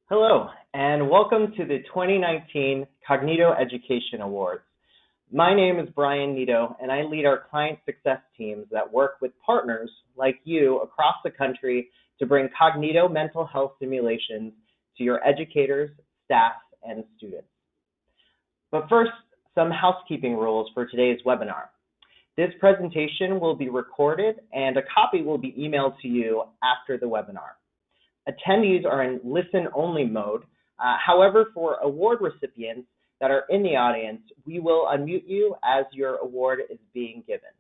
Hello, and welcome to the 2019 Kognito Education Awards. My name is Brian Nito, and I lead our client success teams that work with partners like you across the country to bring Kognito mental health simulations to your educators, staff, and students. But first, some housekeeping rules for today's webinar. This presentation will be recorded, and a copy will be emailed to you after the webinar. Attendees are in listen-only mode. However, for award recipients that are in the audience, we will unmute you as your award is being given.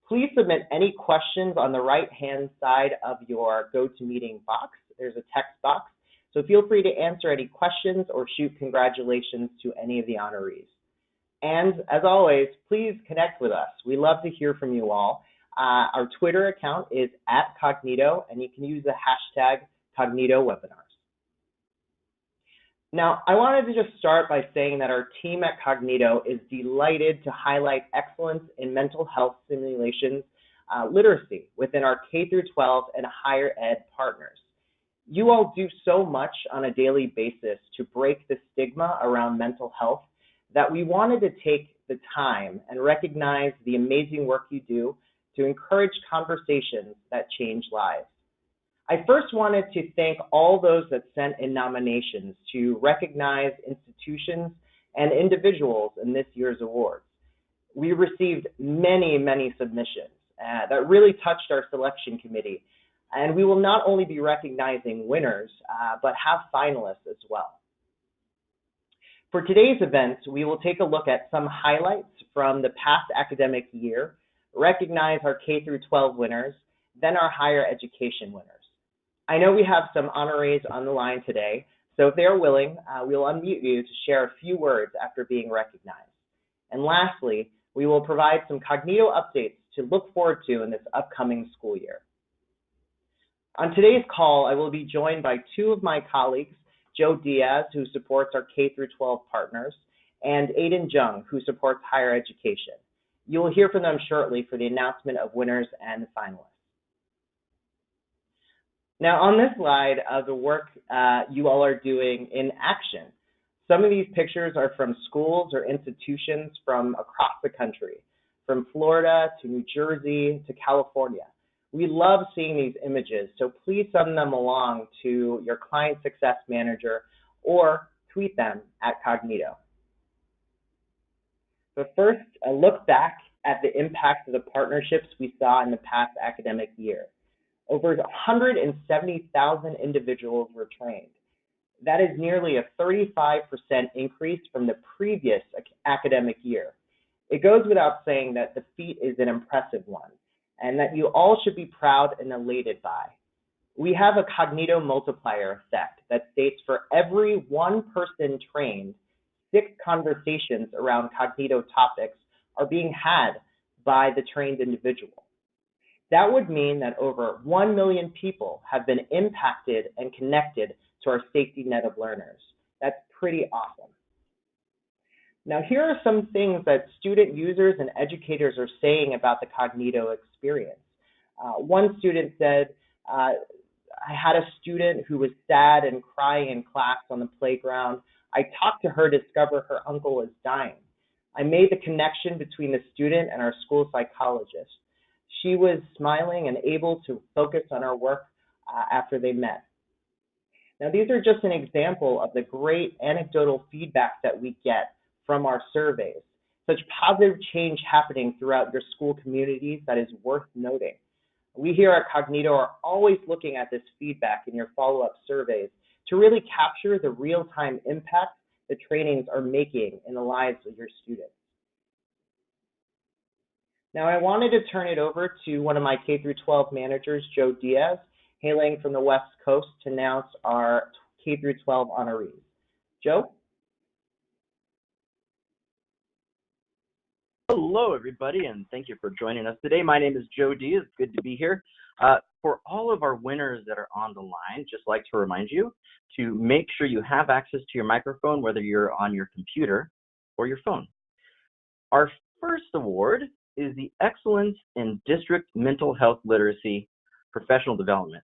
Please submit any questions on the right-hand side of your GoToMeeting box. There's a text box, so feel free to answer any questions or shoot congratulations to any of the honorees. And as always, please connect with us. We love to hear from you all. Our Twitter account is @Kognito, and you can use the hashtag #KognitoWebinars. Now, I wanted to just start by saying that our team at Kognito is delighted to highlight excellence in mental health simulations literacy within our K-12 and higher ed partners. You all do so much on a daily basis to break the stigma around mental health that we wanted to take the time and recognize the amazing work you do to encourage conversations that change lives. I first wanted to thank all those that sent in nominations to recognize institutions and individuals in this year's awards. We received many submissions that really touched our selection committee, and we will not only be recognizing winners, but have finalists as well. For today's event, we will take a look at some highlights from the past academic year, recognize our K-12 winners, then our higher education winners. I know we have some honorees on the line today, so if they are willing, we'll unmute you to share a few words after being recognized. And lastly, we will provide some Kognito updates to look forward to in this upcoming school year. On today's call, I will be joined by two of my colleagues, Joe Diaz, who supports our K-12 partners, and Aiden Jung, who supports higher education. You will hear from them shortly for the announcement of winners and finalists. Now, on this slide of the work you all are doing in action, some of these pictures are from schools or institutions from across the country, from Florida to New Jersey to California. We love seeing these images, so please send them along to your client success manager or tweet them at Kognito. But first, a look back at the impact of the partnerships we saw in the past academic year. Over 170,000 individuals were trained. That is nearly a 35% increase from the previous academic year. It goes without saying that the feat is an impressive one, and that you all should be proud and elated by. We have a Kognito multiplier effect that states for every one person trained, 6 conversations around Kognito topics are being had by the trained individual. That would mean that over 1 million people have been impacted and connected to our safety net of learners. That's pretty awesome. Now, here are some things that student users and educators are saying about the Kognito experience. One student said, I had a student who was sad and crying in class on the playground. I talked to her to discover her uncle is dying. I made the connection between the student and our school psychologist. She was smiling and able to focus on our work after they met. Now, these are just an example of the great anecdotal feedback that we get from our surveys. Such positive change happening throughout your school communities that is worth noting. We here at Kognito are always looking at this feedback in your follow-up surveys to really capture the real-time impact the trainings are making in the lives of your students. Now, I wanted to turn it over to one of my K-12 managers, Joe Diaz, hailing from the West Coast, to announce our K-12 honorees. Joe? Hello, everybody, and thank you for joining us today. My name is Joe Diaz. It's good to be here. For all of our winners that are on the line, just like to remind you to make sure you have access to your microphone, whether you're on your computer or your phone. Our first award is the Excellence in District Mental Health Literacy Professional Development.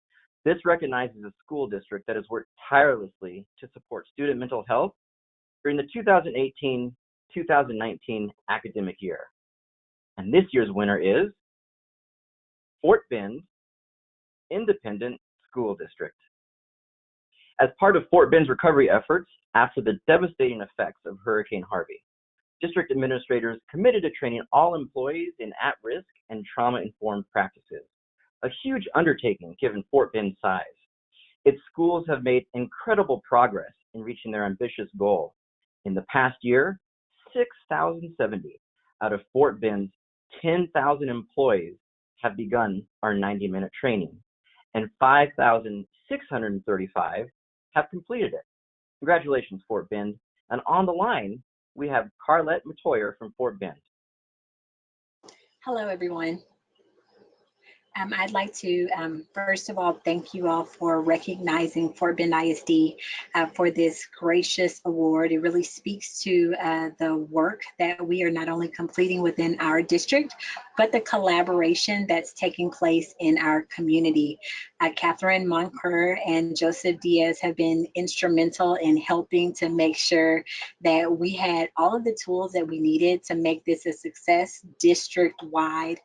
This recognizes a school district that has worked tirelessly to support student mental health during the 2018-2019 academic year. And this year's winner is Fort Bend Independent School District. As part of Fort Bend's recovery efforts after the devastating effects of Hurricane Harvey, district administrators committed to training all employees in at-risk and trauma-informed practices, a huge undertaking given Fort Bend's size. Its schools have made incredible progress in reaching their ambitious goal. In the past year, 6,070 out of Fort Bend's 10,000 employees have begun our 90-minute training, and 5,635 have completed it. Congratulations, Fort Bend. And on the line, we have Carlette Matoyer from Fort Bend. Hello, everyone. I'd like to, first of all, thank you all for recognizing Fort Bend ISD for this gracious award. It really speaks to the work that we are not only completing within our district, but the collaboration that's taking place in our community. Catherine Moncur and Joseph Diaz have been instrumental in helping to make sure that we had all of the tools that we needed to make this a success district-wide.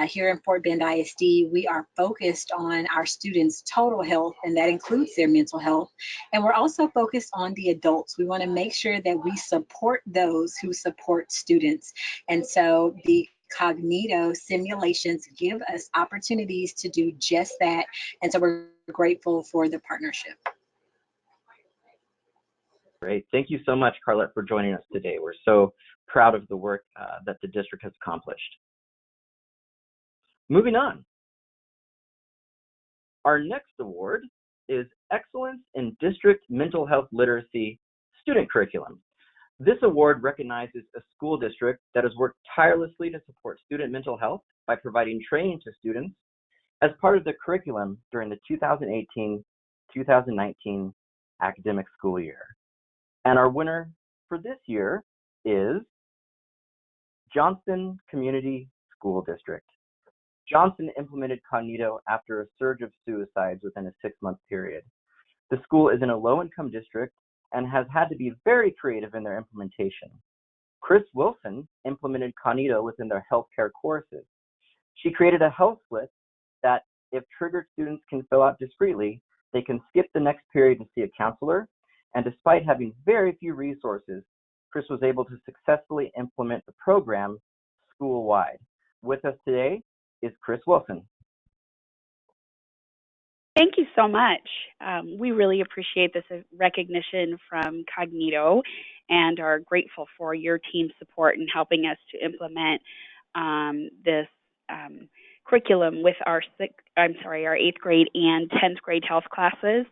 Here in Fort Bend ISD, we are focused on our students' total health, and that includes their mental health. And we're also focused on the adults. We want to make sure that we support those who support students. And so the Kognito simulations give us opportunities to do just that. And so we're grateful for the partnership. Great. Thank you so much, Carlette, for joining us today. We're so proud of the work that the district has accomplished. Moving on. Our next award is Excellence in District Mental Health Literacy Student Curriculum. This award recognizes a school district that has worked tirelessly to support student mental health by providing training to students as part of the curriculum during the 2018-2019 academic school year. And our winner for this year is Johnston Community School District. Johnston implemented Kognito after a surge of suicides within a 6-month period. The school is in a low-income district and has had to be very creative in their implementation. Chris Wilson implemented Kognito within their healthcare courses. She created a health slip that, if triggered students can fill out discreetly, they can skip the next period to see a counselor. And despite having very few resources, Chris was able to successfully implement the program school-wide. With us today is Chris Wilson. Thank you so much. We really appreciate this recognition from Kognito and are grateful for your team's support in helping us to implement this curriculum with our 8th grade and 10th grade health classes.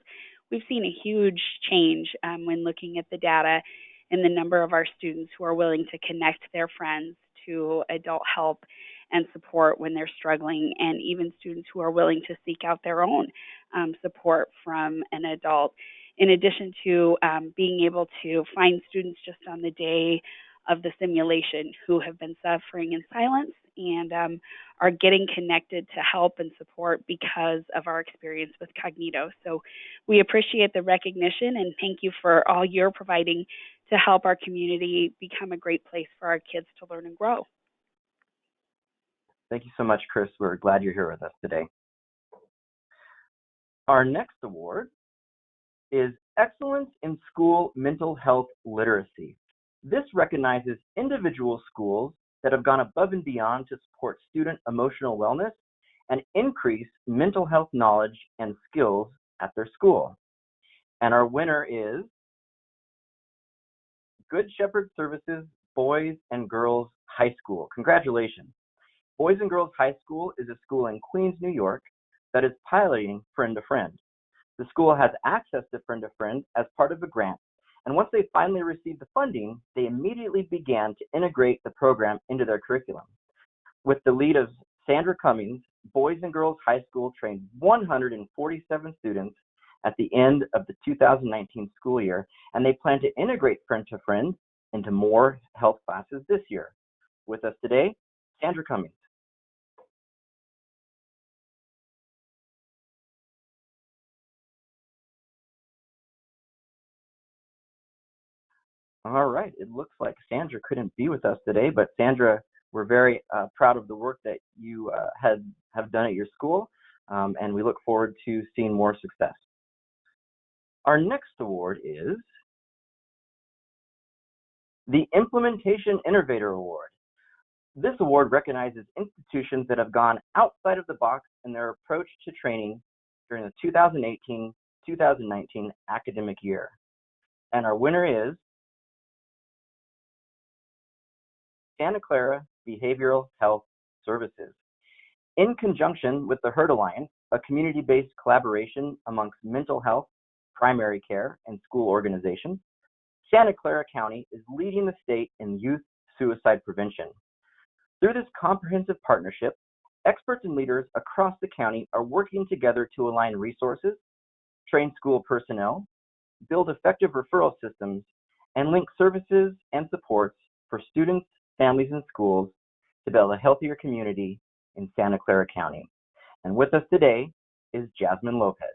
We've seen a huge change when looking at the data in the number of our students who are willing to connect their friends to adult help and support when they're struggling, and even students who are willing to seek out their own support from an adult. In addition to being able to find students just on the day of the simulation who have been suffering in silence and are getting connected to help and support because of our experience with Kognito. So we appreciate the recognition and thank you for all you're providing to help our community become a great place for our kids to learn and grow. Thank you so much, Chris. We're glad you're here with us today. Our next award is Excellence in School Mental Health Literacy. This recognizes individual schools that have gone above and beyond to support student emotional wellness and increase mental health knowledge and skills at their school. And our winner is Good Shepherd Services Boys and Girls High School. Congratulations. Boys and Girls High School is a school in Queens, New York that is piloting Friend to Friend. The school has access to Friend to Friend as part of a grant, and once they finally received the funding, they immediately began to integrate the program into their curriculum. With the lead of Sandra Cummings, Boys and Girls High School trained 147 students at the end of the 2019 school year, and they plan to integrate Friend to Friend into more health classes this year. With us today, Sandra Cummings. All right, it looks like Sandra couldn't be with us today, but Sandra, we're very proud of the work that you have done at your school, and we look forward to seeing more success. Our next award is the Implementation Innovator Award. This award recognizes institutions that have gone outside of the box in their approach to training during the 2018-2019 academic year. And our winner is Santa Clara Behavioral Health Services. In conjunction with the Herd Alliance, a community-based collaboration amongst mental health, primary care, and school organizations, Santa Clara County is leading the state in youth suicide prevention. Through this comprehensive partnership, experts and leaders across the county are working together to align resources, train school personnel, build effective referral systems, and link services and supports for students, families, and schools to build a healthier community in Santa Clara County. And with us today is Jasmine Lopez.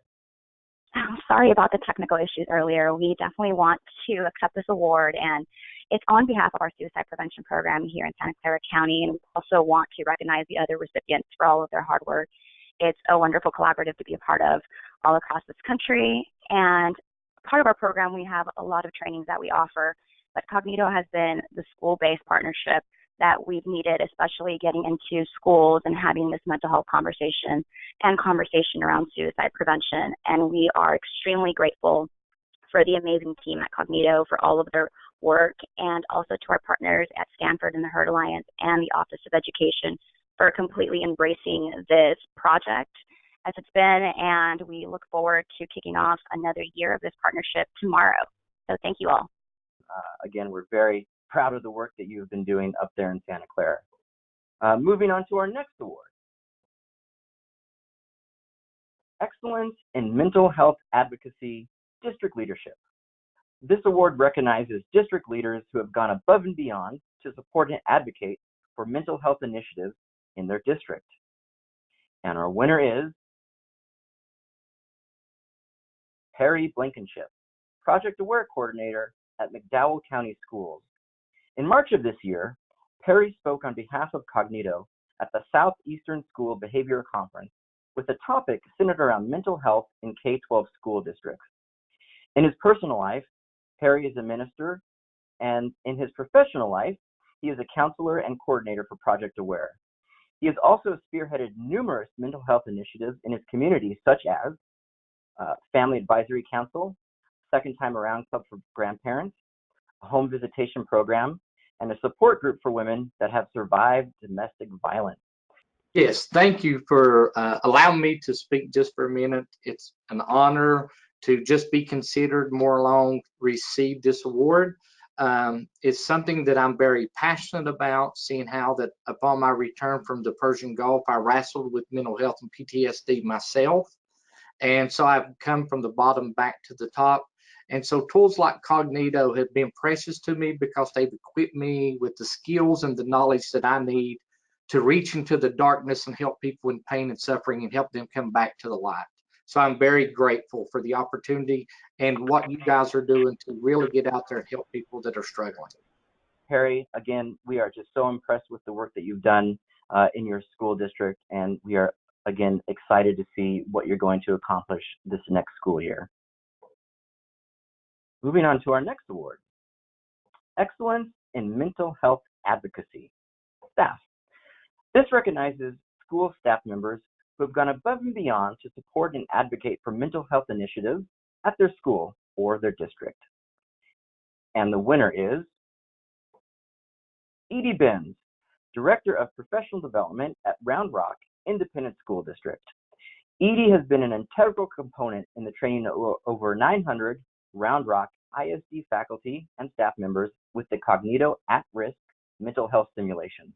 I'm sorry about the technical issues earlier. We definitely want to accept this award, and it's on behalf of our suicide prevention program here in Santa Clara County, and we also want to recognize the other recipients for all of their hard work. It's a wonderful collaborative to be a part of all across this country, and part of our program, we have a lot of trainings that we offer, but Kognito has been the school-based partnership that we've needed, especially getting into schools and having this mental health conversation and conversation around suicide prevention. And we are extremely grateful for the amazing team at Kognito for all of their work, and also to our partners at Stanford and the Herd Alliance and the Office of Education for completely embracing this project as it's been. And we look forward to kicking off another year of this partnership tomorrow. So thank you all. Again, we're very proud of the work that you've been doing up there in Santa Clara. Moving on to our next award. Excellence in Mental Health Advocacy District Leadership. This award recognizes district leaders who have gone above and beyond to support and advocate for mental health initiatives in their district. And our winner is Perry Blankenship, Project Aware Coordinator at McDowell County Schools. In March of this year, Perry spoke on behalf of Kognito at the Southeastern School Behavior Conference with a topic centered around mental health in K-12 school districts. In his personal life, Perry is a minister, and in his professional life, he is a counselor and coordinator for Project Aware. He has also spearheaded numerous mental health initiatives in his community, such as Family Advisory Council, Second Time Around Club for Grandparents, a home visitation program, and a support group for women that have survived domestic violence. Yes, thank you for allowing me to speak just for a minute. It's an honor to just be considered, more along receive this award. It's something that I'm very passionate about, seeing how that upon my return from the Persian Gulf, I wrestled with mental health and PTSD myself. And so I've come from the bottom back to the top. And so tools like Kognito have been precious to me because they've equipped me with the skills and the knowledge that I need to reach into the darkness and help people in pain and suffering and help them come back to the light. So I'm very grateful for the opportunity and what you guys are doing to really get out there and help people that are struggling. Perry, again, we are just so impressed with the work that you've done in your school district, and we are, again, excited to see what you're going to accomplish this next school year. Moving on to our next award, Excellence in Mental Health Advocacy, Staff. This recognizes school staff members who have gone above and beyond to support and advocate for mental health initiatives at their school or their district. And the winner is Edie Benz, Director of Professional Development at Round Rock Independent School District. Edie has been an integral component in the training of over 900 Round Rock ISD faculty and staff members with the Kognito at-risk mental health simulations.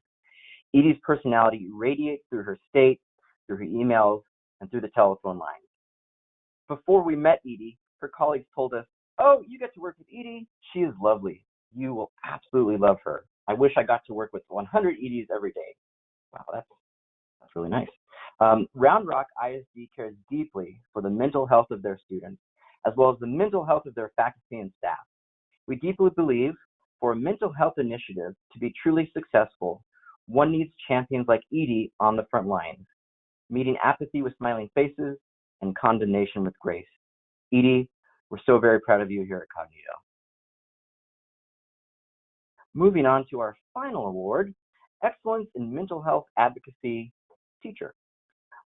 Edie's personality radiates through her state, through her emails, and through the telephone lines. Before we met Edie, her colleagues told us, "Oh, you get to work with Edie? She is lovely. You will absolutely love her. I wish I got to work with 100 Edies every day." Wow, that's really nice. Round Rock ISD cares deeply for the mental health of their students, as well as the mental health of their faculty and staff. We deeply believe For a mental health initiative to be truly successful, one needs champions like Edie on the front lines, meeting apathy with smiling faces and condemnation with grace. Edie, we're so very proud of you here at Kognito. Moving on to our final award, Excellence in Mental Health Advocacy Teacher.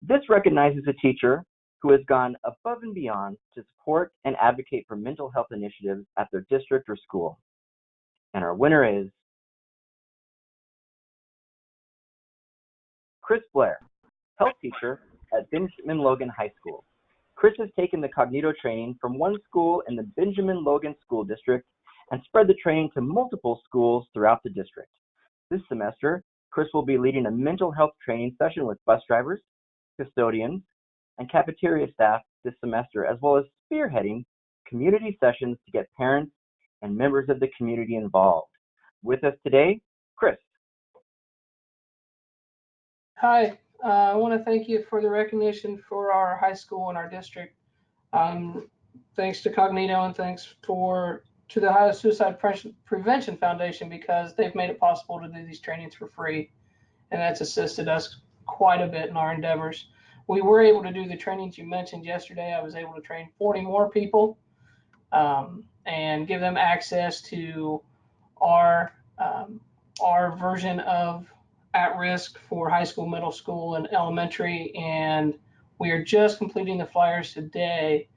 This recognizes a teacher who has gone above and beyond to support and advocate for mental health initiatives at their district or school. And our winner is Chris Blair, health teacher at Benjamin Logan High School. Chris has taken the Kognito training from one school in the Benjamin Logan School District and spread the training to multiple schools throughout the district. This semester, Chris will be leading a mental health training session with bus drivers, custodians, and cafeteria staff this semester, as well as spearheading community sessions to get parents and members of the community involved. With us today, Chris. Hi, I want to thank you for the recognition for our high school and our district. Thanks to Kognito and thanks to the Ohio Suicide Prevention Foundation, because they've made it possible to do these trainings for free, and that's assisted us quite a bit in our endeavors. We were able to do the trainings you mentioned yesterday. I was able to train 40 more people and give them access to our version of at risk for high school, middle school, and elementary. And we are just completing the flyers today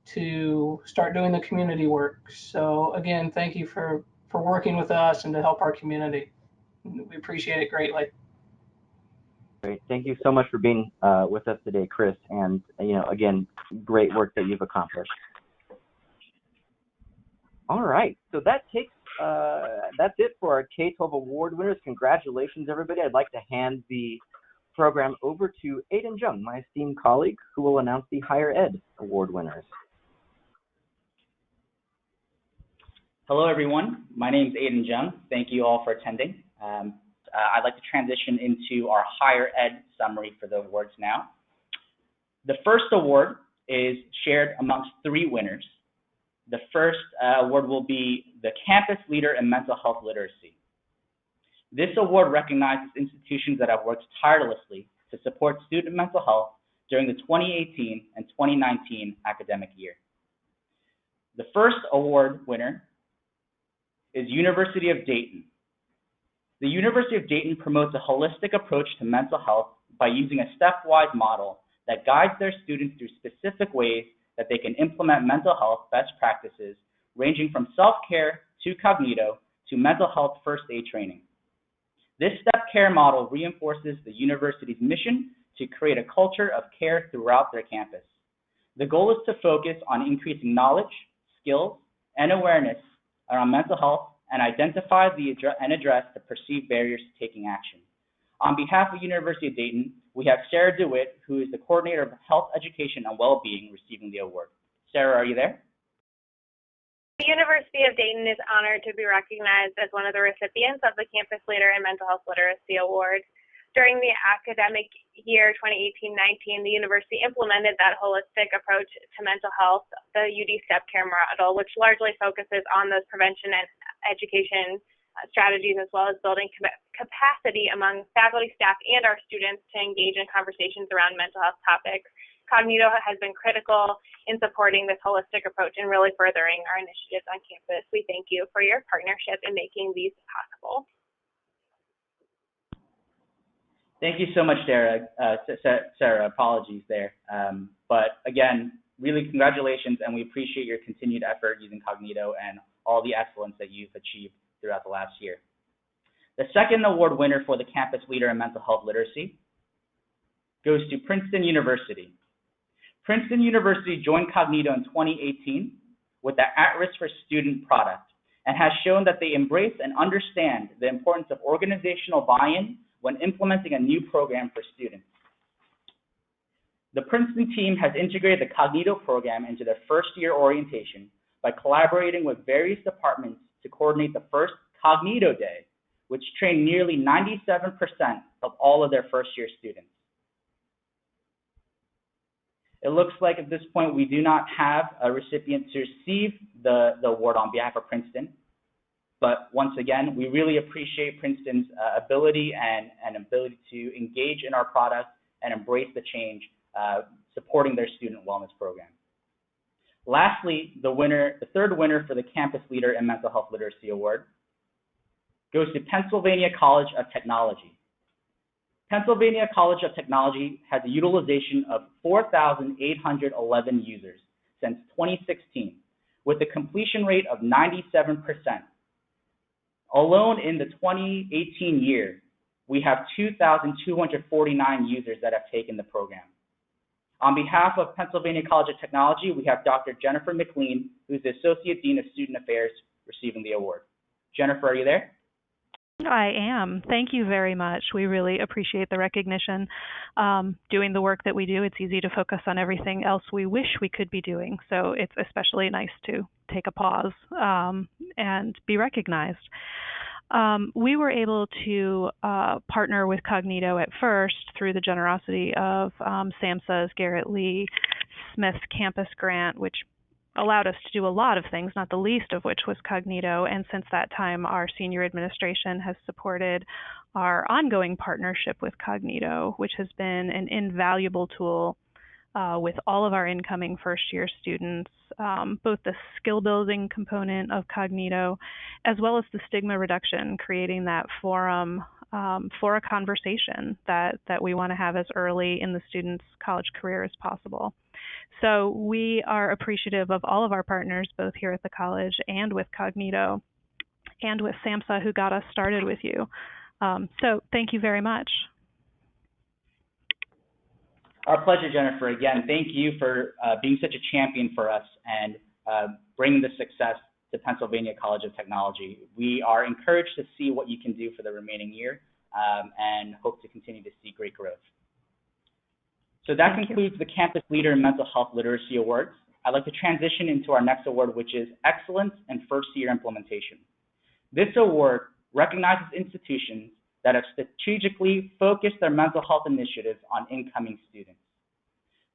to start doing the community work. So again, thank you for working with us and to help our community. We appreciate it greatly. Great. Thank you so much for being with us today, Chris. And, again, great work that you've accomplished. All right. So that's it for our K-12 award winners. Congratulations, everybody. I'd like to hand the program over to Aiden Jung, my esteemed colleague, who will announce the higher ed award winners. Hello, everyone. My name is Aiden Jung. Thank you all for attending. I'd like to transition into our higher ed summary for the awards now. The first award is shared amongst 3 winners. The first award will be the Campus Leader in Mental Health Literacy. This award recognizes institutions that have worked tirelessly to support student mental health during the 2018 and 2019 academic year. The first award winner is University of Dayton. The University of Dayton promotes a holistic approach to mental health by using a stepwise model that guides their students through specific ways that they can implement mental health best practices, ranging from self-care to Kognito to mental health first aid training. This step care model reinforces the university's mission to create a culture of care throughout their campus. The goal is to focus on increasing knowledge, skills, and awareness around mental health and identify and address the perceived barriers to taking action. On behalf of University of Dayton, we have Sarah DeWitt, who is the coordinator of health education and well-being, receiving the award. Sarah, are you there? The University of Dayton is honored to be recognized as one of the recipients of the Campus Leader in Mental Health Literacy Award. During the academic year 2018-19, the university implemented that holistic approach to mental health, the UD Step Care model, which largely focuses on those prevention and education strategies, as well as building capacity among faculty, staff, and our students to engage in conversations around mental health topics. Kognito has been critical in supporting this holistic approach and really furthering our initiatives on campus. We thank you for your partnership in making these possible. Thank you so much, Sarah. Sarah, apologies there. But again, really congratulations, and we appreciate your continued effort using Kognito and all the excellence that you've achieved throughout the last year. The second award winner for the Campus Leader in Mental Health Literacy goes to Princeton University. Princeton University joined Kognito in 2018 with the At-Risk for Student product and has shown that they embrace and understand the importance of organizational buy-in when implementing a new program for students. The Princeton team has integrated the Kognito program into their first-year orientation by collaborating with various departments to coordinate the first Kognito Day, which trained nearly 97% of all of their first-year students. It looks like at this point we do not have a recipient to receive the award on behalf of Princeton. But once again, we really appreciate Princeton's ability and ability to engage in our product and embrace the change, supporting their student wellness program. Lastly, the third winner for the Campus Leader in Mental Health Literacy Award goes to Pennsylvania College of Technology. Pennsylvania College of Technology has a utilization of 4,811 users since 2016, with a completion rate of 97%. Alone in the 2018 year, we have 2,249 users that have taken the program. On behalf of Pennsylvania College of Technology, we have Dr. Jennifer McLean, who's the Associate Dean of Student Affairs, receiving the award. Jennifer, are you there? I am. Thank you very much. We really appreciate the recognition. Doing the work that we do, it's easy to focus on everything else we wish we could be doing. So it's especially nice to take a pause and be recognized. We were able to partner with Kognito at first through the generosity of SAMHSA's Garrett Lee Smith Campus Grant, which allowed us to do a lot of things, not the least of which was Kognito. And since that time, our senior administration has supported our ongoing partnership with Kognito, which has been an invaluable tool with all of our incoming first-year students, both the skill-building component of Kognito, as well as the stigma reduction, creating that forum for a conversation that we want to have as early in the student's college career as possible. So we are appreciative of all of our partners, both here at the college and with Kognito, and with SAMHSA, who got us started with you. So thank you very much. Our pleasure, Jennifer. Again, thank you for being such a champion for us and bringing the success to Pennsylvania College of Technology. We are encouraged to see what you can do for the remaining year and hope to continue to see great growth. So that concludes the Campus Leader in Mental Health Literacy Awards. I'd like to transition into our next award, which is Excellence in First Year Implementation. This award recognizes institutions that have strategically focused their mental health initiatives on incoming students.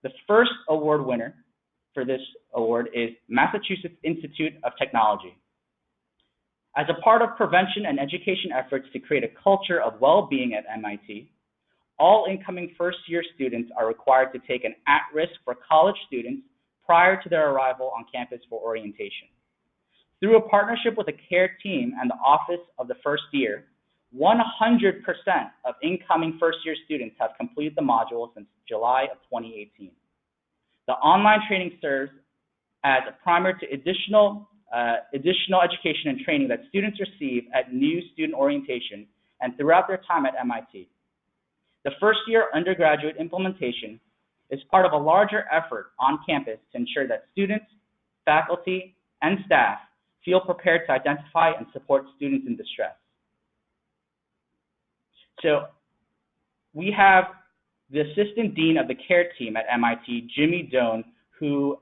The first award winner for this award is Massachusetts Institute of Technology. As a part of prevention and education efforts to create a culture of well-being at MIT, all incoming first-year students are required to take an at-risk for college students prior to their arrival on campus for orientation. Through a partnership with the CARE team and the Office of the First Year, 100% of incoming first-year students have completed the module since July of 2018. The online training serves as a primer to additional education and training that students receive at new student orientation and throughout their time at MIT. The first-year undergraduate implementation is part of a larger effort on campus to ensure that students, faculty, and staff feel prepared to identify and support students in distress. So we have the Assistant Dean of the CARE team at MIT, Jimmy Doan, who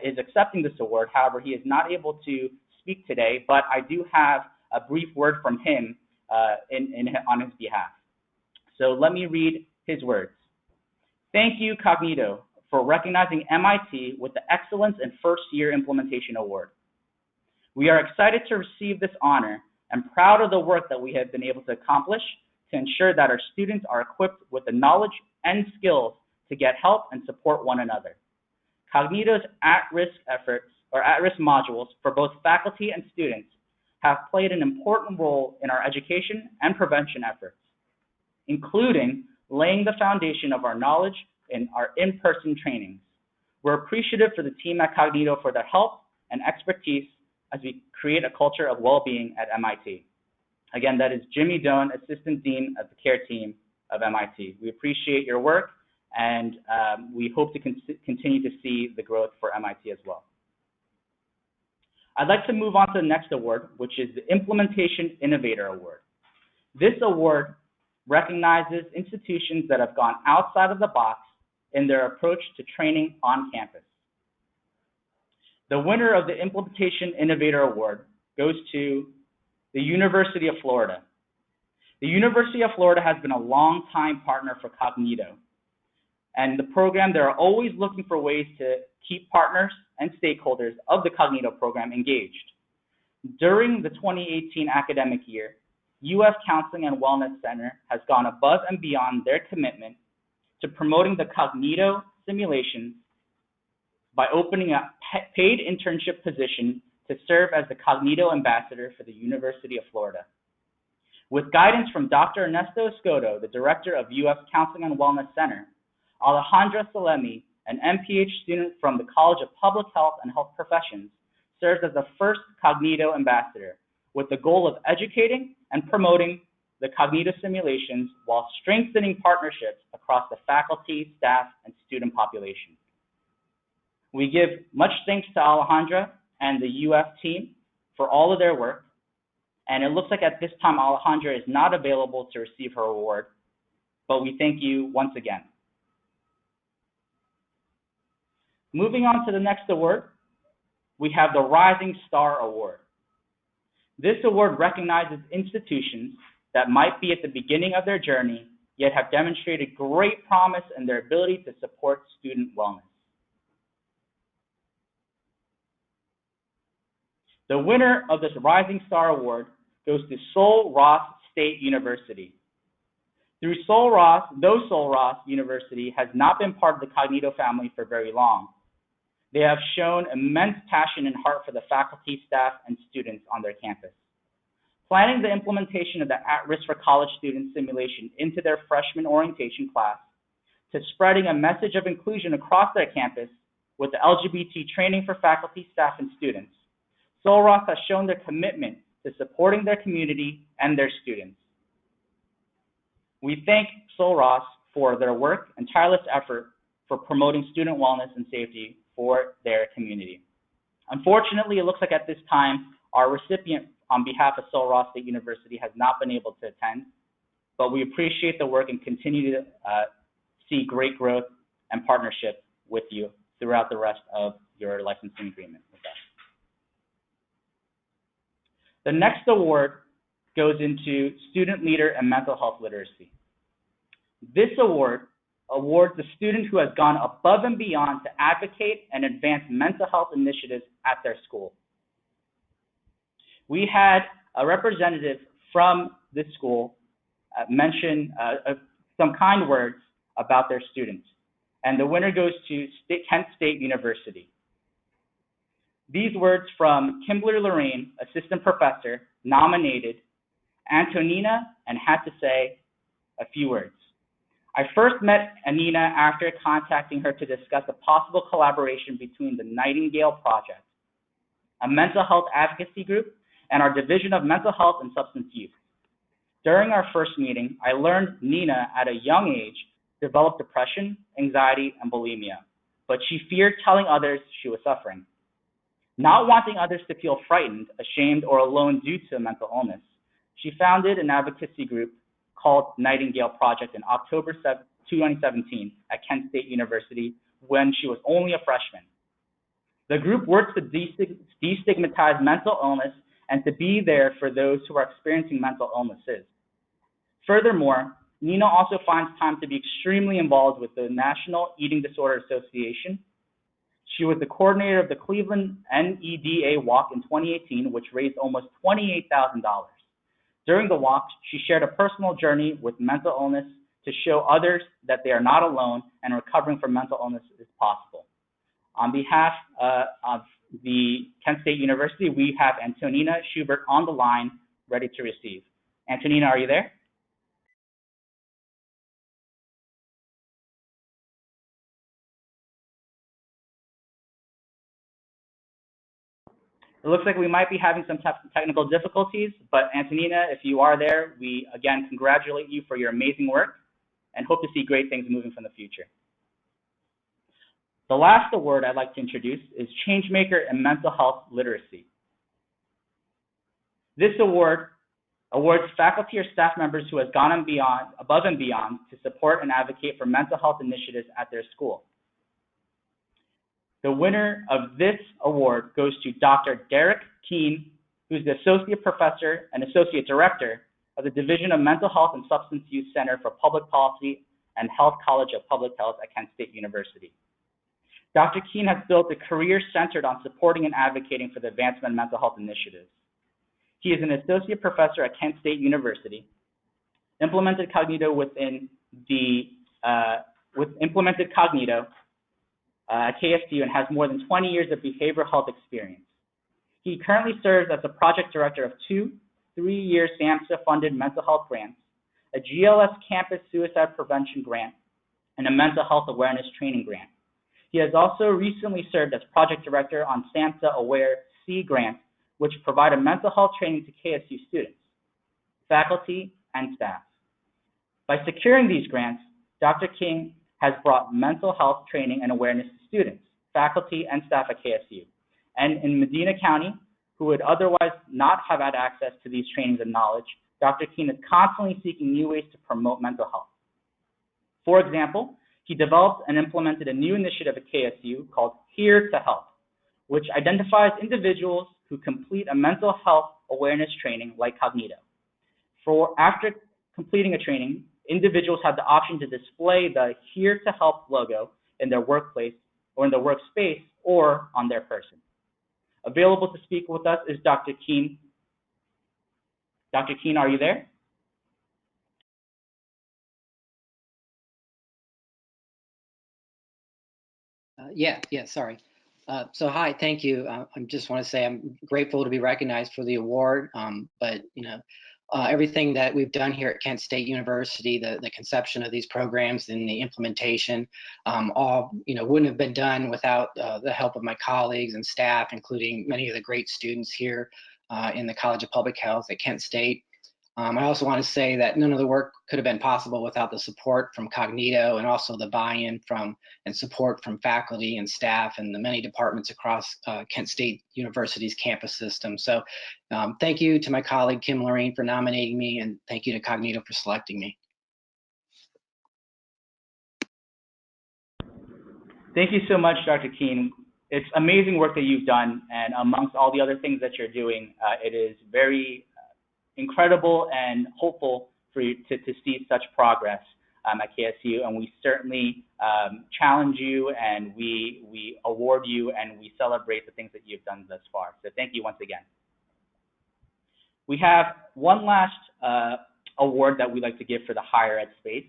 is accepting this award. However, he is not able to speak today, but I do have a brief word from him on his behalf. So let me read his words. Thank you, Kognito, for recognizing MIT with the Excellence in First Year Implementation Award. We are excited to receive this honor and proud of the work that we have been able to accomplish to ensure that our students are equipped with the knowledge and skills to get help and support one another. Kognito's at-risk efforts or at-risk modules for both faculty and students have played an important role in our education and prevention efforts, including laying the foundation of our knowledge in our in-person trainings. We're appreciative for the team at Kognito for their help and expertise as we create a culture of well-being at MIT. Again, that is Jimmy Doan, Assistant Dean of the CARE team of MIT. We appreciate your work, and we hope to continue to see the growth for MIT as well. I'd like to move on to the next award, which is the Implementation Innovator Award. This award recognizes institutions that have gone outside of the box in their approach to training on campus. The winner of the Implementation Innovator Award goes to the University of Florida. The University of Florida has been a long-time partner for Kognito. And the program, they're always looking for ways to keep partners and stakeholders of the Kognito program engaged. During the 2018 academic year, UF Counseling and Wellness Center has gone above and beyond their commitment to promoting the Kognito simulations by opening a paid internship position to serve as the Kognito ambassador for the University of Florida. With guidance from Dr. Ernesto Escoto, the director of UF Counseling and Wellness Center, Alejandra Salemi, an MPH student from the College of Public Health and Health Professions, serves as the first Kognito ambassador, with the goal of educating and promoting the Kognito simulations while strengthening partnerships across the faculty, staff, and student population. We give much thanks to Alejandra and the UF team for all of their work, and it looks like at this time Alejandra is not available to receive her award, but we thank you once again. Moving on to the next award, we have the Rising Star Award. This award recognizes institutions that might be at the beginning of their journey, yet have demonstrated great promise in their ability to support student wellness. The winner of this Rising Star Award goes to Sul Ross State University. Though Sul Ross University has not been part of the Kognito family for very long, they have shown immense passion and heart for the faculty, staff, and students on their campus. Planning the implementation of the At-Risk for College Students simulation into their freshman orientation class, to spreading a message of inclusion across their campus with the LGBT training for faculty, staff, and students, Sul Ross has shown their commitment to supporting their community and their students. We thank Sul Ross for their work and tireless effort for promoting student wellness and safety for their community. Unfortunately, it looks like at this time, our recipient on behalf of Sul Ross State University has not been able to attend, but we appreciate the work and continue to see great growth and partnership with you throughout the rest of your licensing agreement with us. The next award goes into Student Leader and Mental Health Literacy. This award awards the student who has gone above and beyond to advocate and advance mental health initiatives at their school. We had a representative from this school mention some kind words about their students, and the winner goes to Kent State University. These words from Kimberly Lorraine, assistant professor, nominated Antonina and had to say a few words. I first met Anina after contacting her to discuss a possible collaboration between the Nightingale Project, a mental health advocacy group, and our Division of Mental Health and Substance Use. During our first meeting, I learned Nina, at a young age, developed depression, anxiety, and bulimia, but she feared telling others she was suffering. Not wanting others to feel frightened, ashamed, or alone due to mental illness, she founded an advocacy group called Nightingale Project in October 2017 at Kent State University when she was only a freshman. The group works to destigmatize mental illness and to be there for those who are experiencing mental illnesses. Furthermore, Nina also finds time to be extremely involved with the National Eating Disorder Association. She was the coordinator of the Cleveland NEDA Walk in 2018, which raised almost $28,000. During the walk, she shared a personal journey with mental illness to show others that they are not alone and recovering from mental illness is possible. On behalf of the Kent State University, we have Antonina Schubert on the line, ready to receive. Antonina, are you there? It looks like we might be having some technical difficulties, but Antonina, if you are there, we again congratulate you for your amazing work and hope to see great things moving from the future. The last award I'd like to introduce is Changemaker in Mental Health Literacy. This award awards faculty or staff members who have gone above and beyond to support and advocate for mental health initiatives at their school. The winner of this award goes to Dr. Derek Keene, who's the Associate Professor and Associate Director of the Division of Mental Health and Substance Use Center for Public Policy and Health College of Public Health at Kent State University. Dr. Keene has built a career centered on supporting and advocating for the advancement of mental health initiatives. He is an associate professor at Kent State University, implemented Kognito implemented Kognito at KSU and has more than 20 years of behavioral health experience. He currently serves as the project director of 2 3-year SAMHSA-funded mental health grants, a GLS campus suicide prevention grant, and a mental health awareness training grant. He has also recently served as project director on SAMHSA Aware C grants, which provide a mental health training to KSU students, faculty, and staff. By securing these grants, Dr. King has brought mental health training and awareness to students, faculty, and staff at KSU. And in Medina County, who would otherwise not have had access to these trainings and knowledge, Dr. King is constantly seeking new ways to promote mental health. For example, he developed and implemented a new initiative at KSU called Here to Help, which identifies individuals who complete a mental health awareness training like Kognito. After completing a training, individuals have the option to display the Here to Help logo in their workplace or in their workspace or on their person. Available to speak with us is Dr. Keen. Dr. Keen, are you there? Sorry. So hi, thank you. I just want to say I'm grateful to be recognized for the award, but everything that we've done here at Kent State University, the conception of these programs and the implementation, all wouldn't have been done without the help of my colleagues and staff, including many of the great students here in the College of Public Health at Kent State. I also want to say that none of the work could have been possible without the support from Kognito and also the buy-in from and support from faculty and staff and the many departments across Kent State University's campus system. So thank you to my colleague Kim Lorraine for nominating me, and thank you to Kognito for selecting me. Thank you so much, Dr. Keen. It's amazing work that you've done, and amongst all the other things that you're doing, it is very incredible and hopeful for you to see such progress at KSU, and we certainly challenge you, and we award you, and we celebrate the things that you've done thus far. So thank you once again. We have one last award that we like to give for the higher ed space,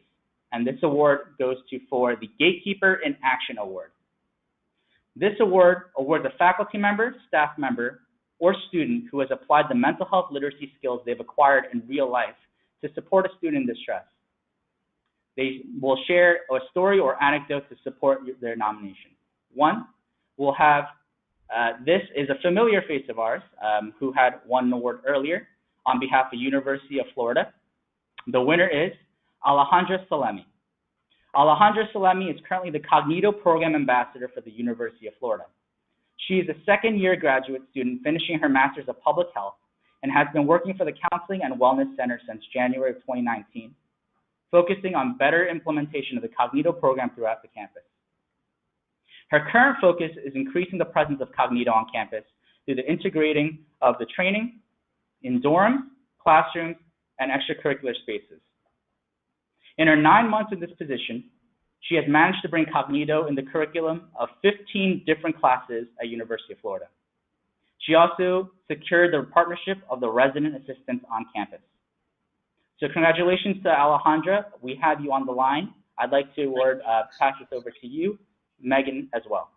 and this award goes for the Gatekeeper in Action Award. This award awards a faculty member, staff member, or student who has applied the mental health literacy skills they've acquired in real life to support a student in distress. They will share a story or anecdote to support their nomination. One, we'll have, this is a familiar face of ours who had won an award earlier on behalf of University of Florida. The winner is Alejandra Salemi. Alejandra Salemi is currently the Kognito Program Ambassador for the University of Florida. She is a second-year graduate student finishing her Master's of Public Health and has been working for the Counseling and Wellness Center since January of 2019, focusing on better implementation of the Kognito program throughout the campus. Her current focus is increasing the presence of Kognito on campus through the integrating of the training in dorms, classrooms, and extracurricular spaces. In her 9 months in this position, she has managed to bring Kognito in the curriculum of 15 different classes at University of Florida. She also secured the partnership of the resident assistants on campus. So congratulations to Alejandra. We have you on the line. I'd like to pass this over to you, Megan, as well.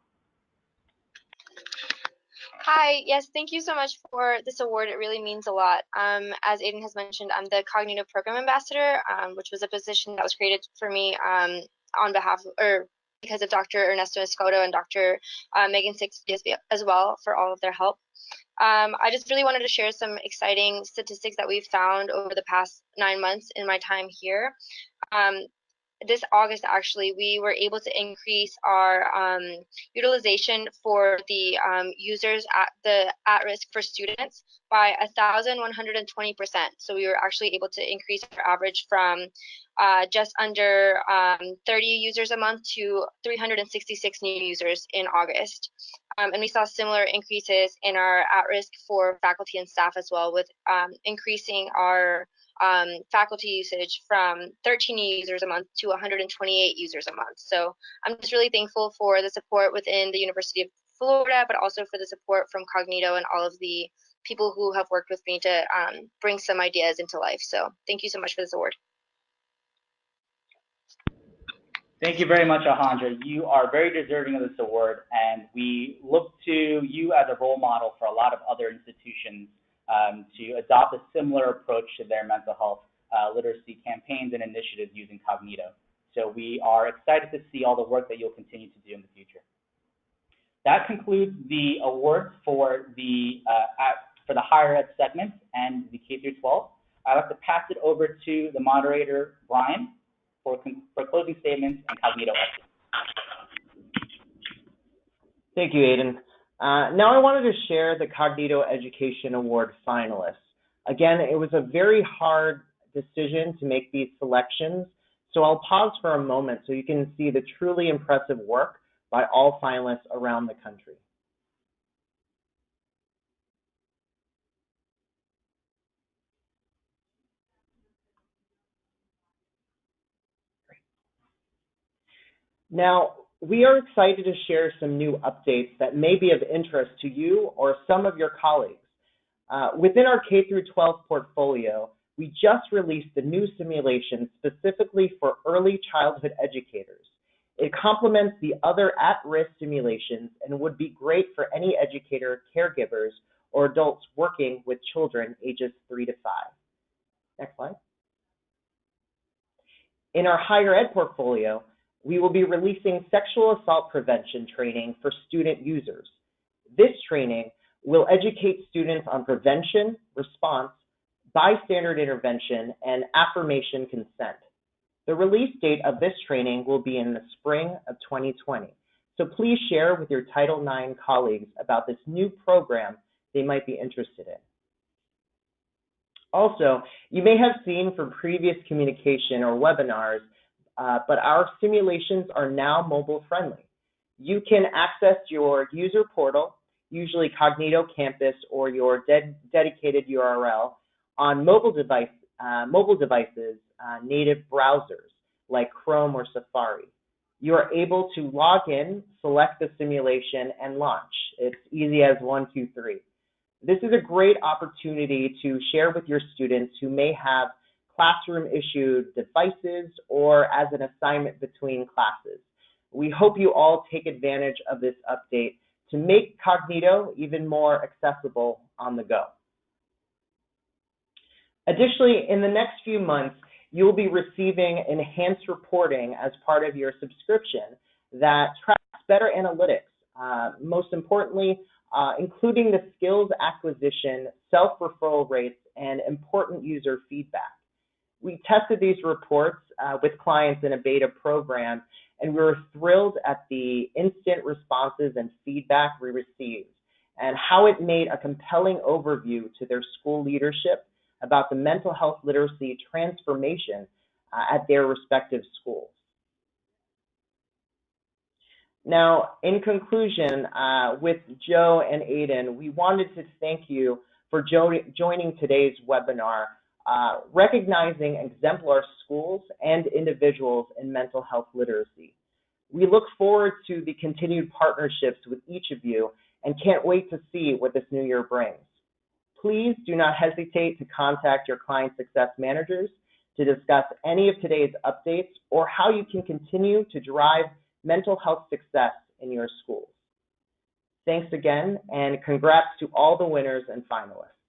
Hi, yes, thank you so much for this award. It really means a lot. As Aiden has mentioned, I'm the Kognito Program Ambassador, which was a position that was created for me on behalf or because of Dr. Ernesto Escoto and Dr. Megan Six as well for all of their help. I just really wanted to share some exciting statistics that we've found over the past 9 months in my time here. This August, actually, we were able to increase our utilization for the users at risk for students by 1,120%. So we were actually able to increase our average from just under 30 users a month to 366 new users in August. And we saw similar increases in our at-risk for faculty and staff as well, with increasing our faculty usage from 13 users a month to 128 users a month. So I'm just really thankful for the support within the University of Florida, but also for the support from Kognito and all of the people who have worked with me to bring some ideas into life. So thank you so much for this award. Thank you very much, Alejandra. You are very deserving of this award, and we look to you as a role model for a lot of other institutions to adopt a similar approach to their mental health literacy campaigns and initiatives using Kognito. So we are excited to see all the work that you'll continue to do in the future. That concludes the awards for the higher ed segment and the K through 12. I'd like to pass it over to the moderator, Brian, for closing statements and Kognito updates. Thank you, Aiden. Now I wanted to share the Kognito Education Award finalists. Again, it was a very hard decision to make these selections, so I'll pause for a moment so you can see the truly impressive work by all finalists around the country. Now, we are excited to share some new updates that may be of interest to you or some of your colleagues. Within our K through 12 portfolio, we just released a new simulation specifically for early childhood educators. It complements the other at-risk simulations and would be great for any educator, caregivers, or adults working with children ages 3 to 5. Next slide. In our higher ed portfolio, we will be releasing sexual assault prevention training for student users. This training will educate students on prevention, response, bystander intervention, and affirmation consent. The release date of this training will be in the spring of 2020, so please share with your Title IX colleagues about this new program they might be interested in. Also, you may have seen from previous communication or webinars, but our simulations are now mobile friendly. You can access your user portal, usually Kognito Campus or your dedicated URL, on mobile devices, native browsers like Chrome or Safari. You are able to log in, select the simulation, and launch. It's easy as 1, 2, 3. This is a great opportunity to share with your students who may have classroom-issued devices or as an assignment between classes. We hope you all take advantage of this update to make Kognito even more accessible on the go. Additionally, in the next few months, you will be receiving enhanced reporting as part of your subscription that tracks better analytics, most importantly, including the skills acquisition, self-referral rates, and important user feedback. We tested these reports with clients in a beta program, and we were thrilled at the instant responses and feedback we received and how it made a compelling overview to their school leadership about the mental health literacy transformation at their respective schools. Now, in conclusion, with Joe and Aiden, we wanted to thank you for joining today's webinar, recognizing exemplar schools and individuals in mental health literacy. We look forward to the continued partnerships with each of you and can't wait to see what this new year brings. Please do not hesitate to contact your client success managers to discuss any of today's updates or how you can continue to drive mental health success in your schools. Thanks again, and congrats to all the winners and finalists.